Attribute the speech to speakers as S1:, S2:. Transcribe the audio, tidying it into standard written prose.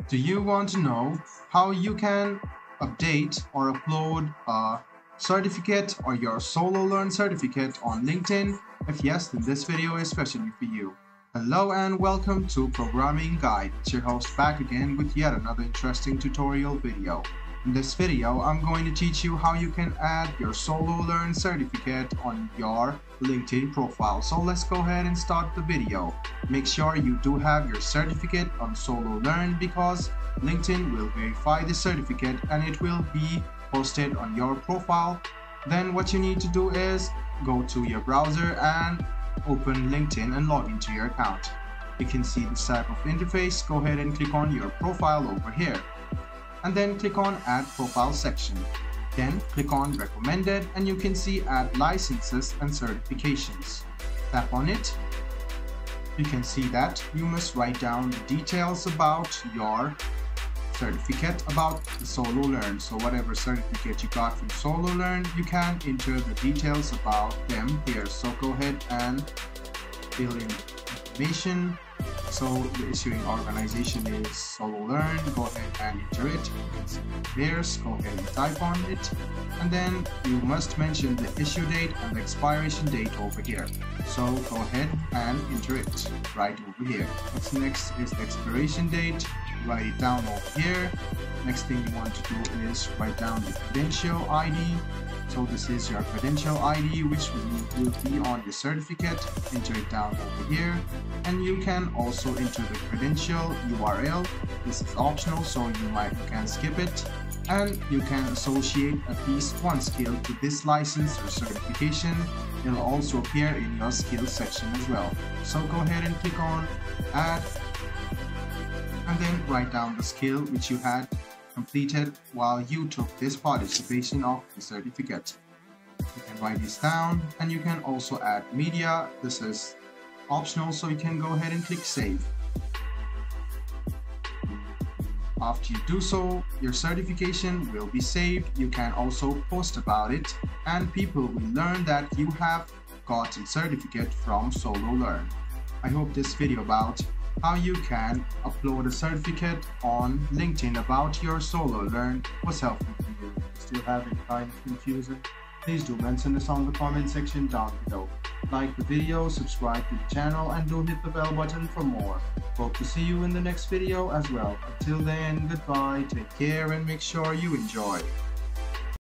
S1: Do you want to know how you can update or upload a certificate or your Sololearn certificate on LinkedIn? If yes, then this video is especially for you. Hello and welcome to Programming Guide. It's your host back again with yet another interesting tutorial video. In this video, I'm going to teach you how you can add your Sololearn certificate on your LinkedIn profile. So let's go ahead and start the video. Make sure you do have your certificate on Sololearn because LinkedIn will verify the certificate and it will be posted on your profile. Then what you need to do is go to your browser and open LinkedIn and log into your account. You can see this type of interface. Go ahead and click on your profile over here, and then click on Add Profile section. Then click on Recommended and you can see Add Licenses and Certifications. Tap on it. You can see that you must write down the details about your certificate about the Sololearn. So whatever certificate you got from Sololearn, you can enter the details about them here. So go ahead and fill in information. So the issuing organization is Sololearn. Go ahead and enter it. There's, go ahead and type on it, and then you must mention the issue date and the expiration date over here. So go ahead and enter it right over here. What's next is the expiration date. Write it down over here. Next thing you want to do is write down the credential ID. So this is your credential ID, which will be on your certificate. Enter it down over here, and you can also enter the credential URL. This is optional, so you can skip it, and you can associate at least one skill to this license or certification. It'll also appear in your skills section as well. So go ahead and click on Add, and then write down the skill which you had completed while you took this participation of the certificate. You can write this down, and you can also add media. This is optional, so you can go ahead and click Save. After you do so, your certification will be saved. You can also post about it, and people will learn that you have got a certificate from Sololearn. I hope this video about how you can upload a certificate on LinkedIn about your Sololearn was helpful to you. If you still have any kind of confusion, please do mention this on the comment section down below. Like the video, subscribe to the channel, and do hit the bell button for more. Hope to see you in the next video as well. Until then, goodbye, take care, and make sure you enjoy.